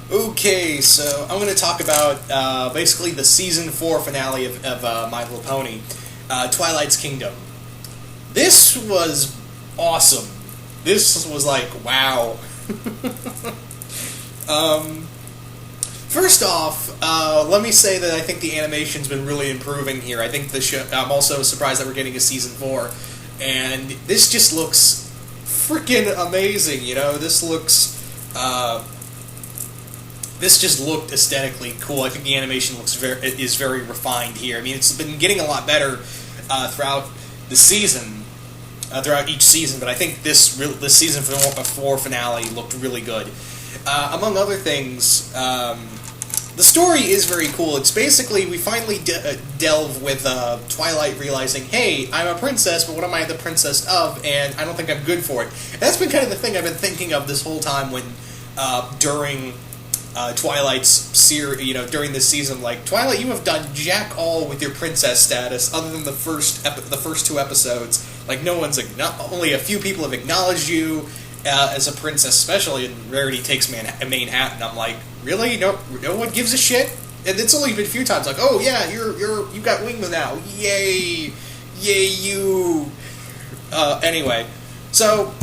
Okay, so I'm going to talk about basically the season 4 finale of My Little Pony, Twilight's Kingdom. This was awesome. This was like, wow. First off, let me say that I think the animation's been really improving here. I think the show. I'm also surprised that we're getting a season 4, and this just looks freaking amazing. You know, this looks. This just looked aesthetically cool. I think the animation is very refined here. I mean, it's been getting a lot better throughout the season, throughout each season. But I think this season 4 finale looked really good. Among other things, the story is very cool. It's basically we finally delve with Twilight realizing, hey, I'm a princess, but what am I the princess of? And I don't think I'm good for it. And that's been kind of the thing I've been thinking of this whole time when during. Twilight's during this season, like, Twilight, you have done jack all with your princess status, other than the first 2 episodes. Like, only a few people have acknowledged you as a princess, especially in Rarity Takes Manhattan. I'm like, really? No one gives a shit? And it's only been a few times, like, oh yeah, you got wings now, yay you. Anyway, so.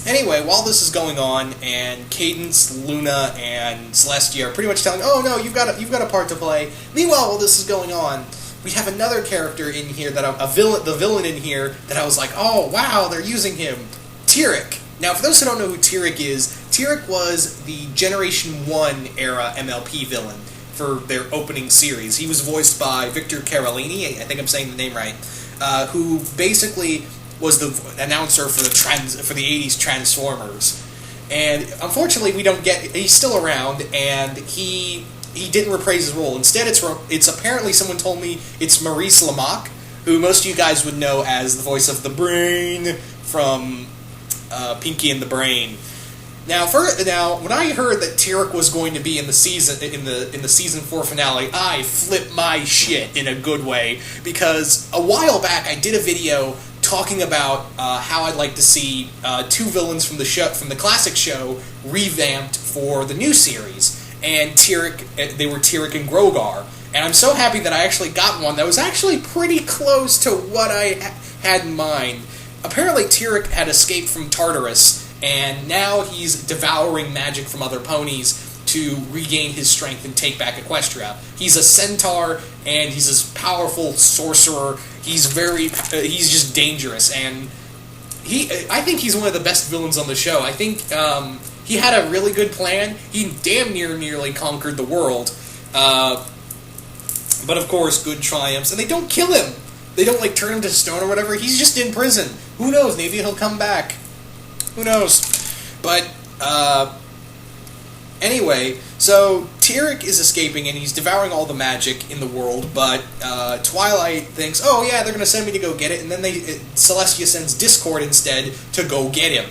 Anyway, while this is going on, and Cadence, Luna, and Celestia are pretty much telling, "Oh no, you've got a part to play." Meanwhile, while this is going on, we have another character in here the villain in here that I was like, "Oh wow, they're using him, Tyrek." Now, for those who don't know who Tyrek is, Tyrek was the Generation 1 era MLP villain for their opening series. He was voiced by Victor Carolini. I think I'm saying the name right. Who basically was the announcer for the 80s Transformers. And unfortunately he's still around, and he didn't reprise his role. Instead, it's apparently, someone told me, it's Maurice LaMarche, who most of you guys would know as the voice of the Brain from Pinky and the Brain. Now, when I heard that Tyrek was going to be in the season 4 finale, I flipped my shit in a good way, because a while back I did a video talking about how I'd like to see 2 villains from the classic show revamped for the new series, and they were Tyrek and Grogar, and I'm so happy that I actually got one that was actually pretty close to what I had in mind. Apparently, Tyrek had escaped from Tartarus, and now he's devouring magic from other ponies to regain his strength and take back Equestria. He's a centaur, and he's this powerful sorcerer. He's just dangerous, and I think he's one of the best villains on the show. I think he had a really good plan. He damn nearly conquered the world, but of course, good triumphs, and they don't kill him. They don't turn him to stone or whatever. He's just in prison. Who knows? Maybe he'll come back. Who knows? But anyway, so Tyrek is escaping, and he's devouring all the magic in the world, but Twilight thinks, oh yeah, they're going to send me to go get it, and then Celestia sends Discord instead to go get him.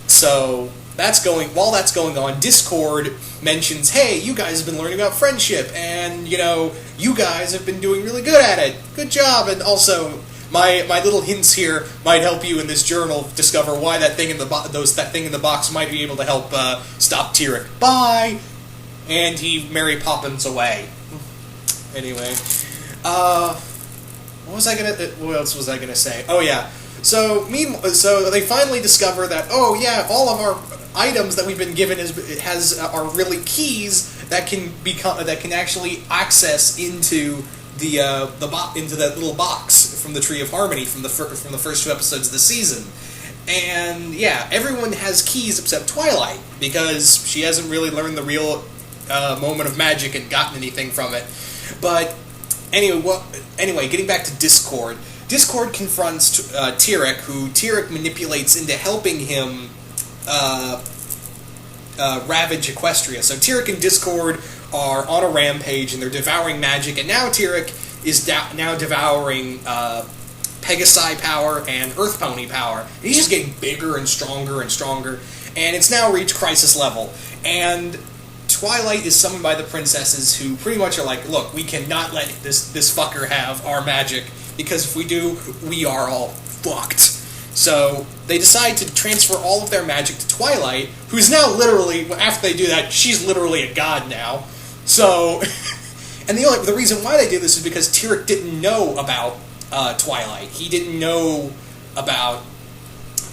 So while that's going on, Discord mentions, hey, you guys have been learning about friendship, and, you guys have been doing really good at it. Good job, and also, my little hints here might help you in this journal discover why that thing in the box might be able to help stop Tyrek. Bye! And he Mary Poppins away. Anyway, what else was I gonna say? Oh yeah. So they finally discover that, oh yeah, all of our items that we've been given are really keys that can actually access into into that little box from the Tree of Harmony from the first 2 episodes of the season. And yeah, everyone has keys except Twilight, because she hasn't really learned the real moment of magic and gotten anything from it. But anyway, getting back to Discord. Discord confronts Tyrek, who Tyrek manipulates into helping him ravage Equestria. So Tyrek and Discord are on a rampage, and they're devouring magic, and now Tyrek is now devouring Pegasi power and Earth Pony power. And he's just getting bigger and stronger, and it's now reached crisis level. And Twilight is summoned by the princesses, who pretty much are like, look, we cannot let this fucker have our magic, because if we do, we are all fucked. So they decide to transfer all of their magic to Twilight, who's now literally, after they do that, she's literally a god now. So, and the reason why they do this is because Tyrek didn't know about Twilight. He didn't know about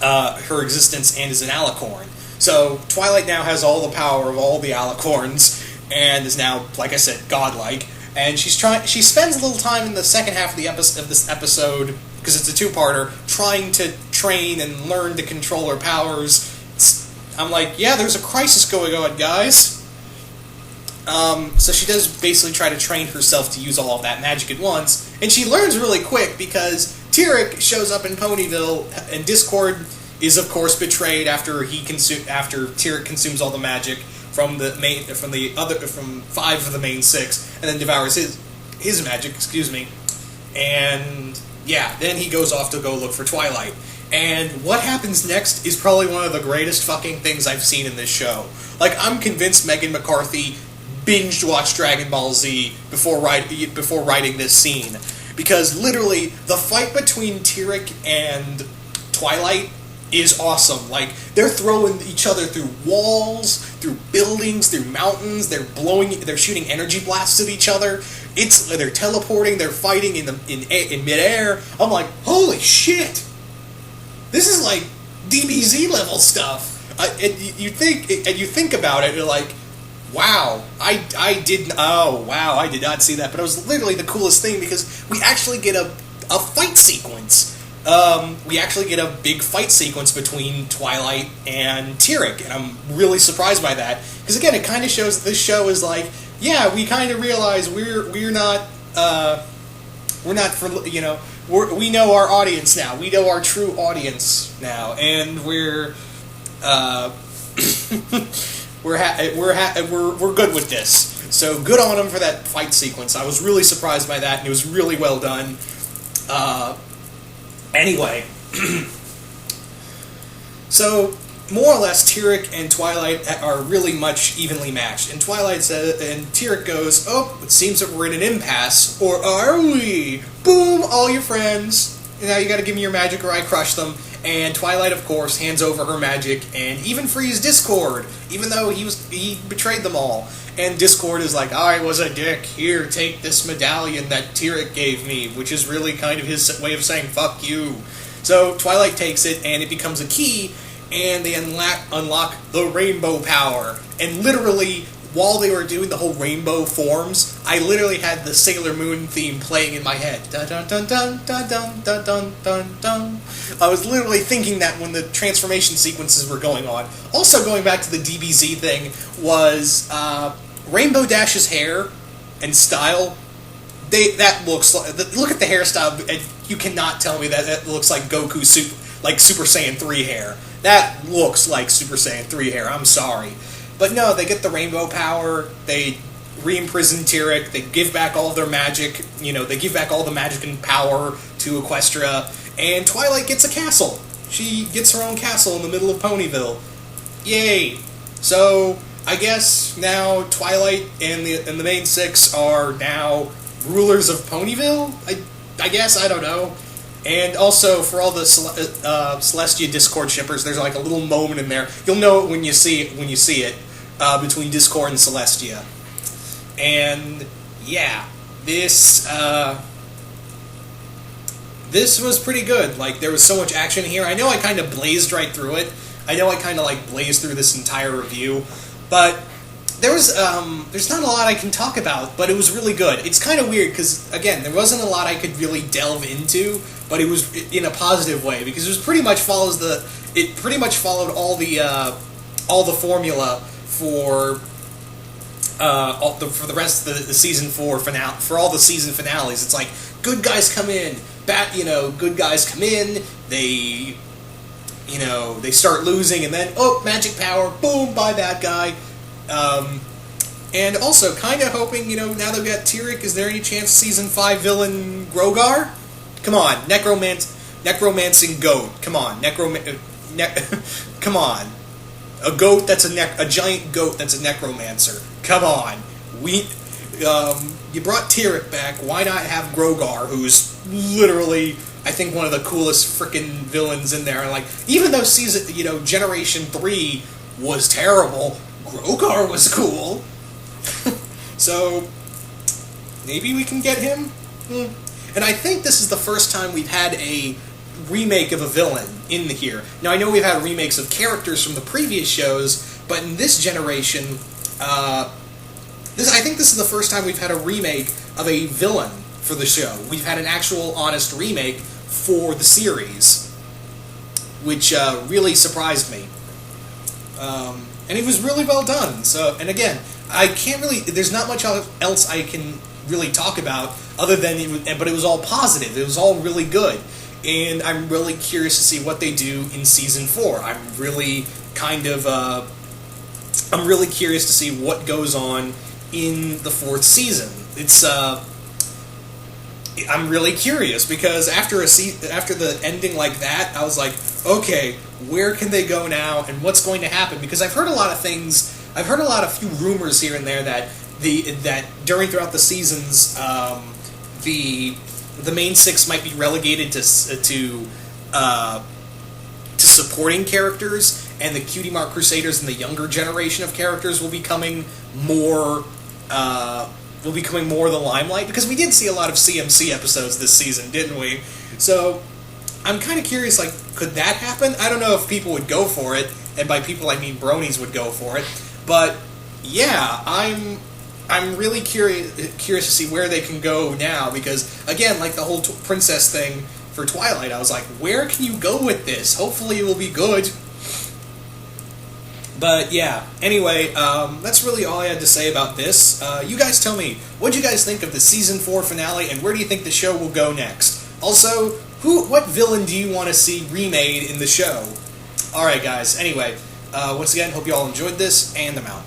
her existence and is an alicorn. So Twilight now has all the power of all the alicorns and is now, like I said, godlike. And she spends a little time in the second half of this episode, because it's a two-parter, trying to train and learn to control her powers. I'm like, yeah, there's a crisis going on, guys. So she does basically try to train herself to use all of that magic at once, and she learns really quick because Tyrek shows up in Ponyville, and Discord is of course betrayed after Tyrek consumes all the magic from 5 of the main 6, and then devours his magic. And yeah, then he goes off to go look for Twilight. And what happens next is probably one of the greatest fucking things I've seen in this show. Like, I'm convinced Megan McCarthy binged-watched Dragon Ball Z before writing this scene. Because literally, the fight between Tyrek and Twilight is awesome. Like, they're throwing each other through walls, through buildings, through mountains, they're shooting energy blasts at each other. They're teleporting, they're fighting in midair. I'm like, holy shit! This is like DBZ level stuff. You think about it, you're like, wow, I did not see that, but it was literally the coolest thing because we actually get a fight sequence. We actually get a big fight sequence between Twilight and Tyrek, and I'm really surprised by that because again, it kind of shows that this show is like, yeah, we kind of realize we're not for, you know, we know our audience now, we know our true audience now, and we're good with this. So good on them for that fight sequence. I was really surprised by that, and it was really well done. Anyway, so more or less, Tyrek and Twilight are really much evenly matched. And Twilight says, and Tyrek goes, "Oh, it seems that we're in an impasse, or are we? Boom! All your friends. Now you got to give me your magic, or I crush them." And Twilight, of course, hands over her magic and even frees Discord, even though he betrayed them all. And Discord is like, I was a dick, here, take this medallion that Tyrek gave me, which is really kind of his way of saying, fuck you. So Twilight takes it, and it becomes a key, and they unlock the rainbow power. And literally, while they were doing the whole rainbow forms, I literally had the Sailor Moon theme playing in my head. Dun dun dun dun dun dun dun dun dun dun. I was literally thinking that when the transformation sequences were going on. Also, going back to the DBZ thing, was Rainbow Dash's hair and style. That looks like, look at the hairstyle, and you cannot tell me that looks like Goku Super Saiyan 3 hair. That looks like Super Saiyan 3 hair. I'm sorry. But no, they get the rainbow power, they re-imprison Tyrek, they give back all of their magic, they give back all the magic and power to Equestria, and Twilight gets a castle. She gets her own castle in the middle of Ponyville. Yay! So, I guess now Twilight and the main 6 are now rulers of Ponyville? I guess, I don't know. And also, for all the Celestia Discord shippers, there's like a little moment in there. You'll know it when you see it. Between Discord and Celestia. And yeah, this was pretty good. Like, there was so much action here. I know I kind of blazed right through it. I know I kind of like blazed through this entire review, but there's not a lot I can talk about, but it was really good. It's kind of weird because, again, there wasn't a lot I could really delve into, but it was in a positive way because it pretty much followed all the formula for the rest of the season 4 finale. For all the season finales, it's like good guys come in, good guys come in. They start losing, and then magic power, boom, bye bad guy. And also kind of hoping, now that we got Tyrek, is there any chance season 5 villain Grogar? Come on, necromancing goat. Come on, come on. A goat that's a giant goat that's a necromancer. Come on. You brought Tyrek back. Why not have Grogar, who's literally I think one of the coolest freaking villains in there. Like, even though Generation 3 was terrible, Grokar was cool. So, maybe we can get him? And I think this is the first time we've had a remake of a villain in here. Now, I know we've had remakes of characters from the previous shows, but in this generation, I think this is the first time we've had a remake of a villain for the show. We've had an actual, honest remake for the series, which really surprised me. And it was really well done. So, and again, I can't really. There's not much else I can really talk about other than, but it was all positive. It was all really good, and I'm really curious to see what they do in season 4. I'm really curious to see what goes on in the 4th season. I'm really curious because after the ending like that, I was like, okay, where can they go now, and what's going to happen? Because I've heard a lot of things. I've heard a few rumors here and there that throughout the seasons, the main 6 might be relegated to supporting characters, and the Cutie Mark Crusaders and the younger generation of characters will be becoming more the limelight, because we did see a lot of CMC episodes this season, didn't we? So I'm kind of curious, like, could that happen? I don't know if people would go for it, and by people I mean bronies would go for it, but yeah, I'm really curious to see where they can go now, because again, like the whole princess thing for Twilight, I was like, where can you go with this? Hopefully it will be good. But yeah, anyway, that's really all I had to say about this. You guys tell me, what do you guys think of the Season 4 finale, and where do you think the show will go next? Also, what villain do you want to see remade in the show? Alright guys, anyway, once again, hope you all enjoyed this, and I'm out.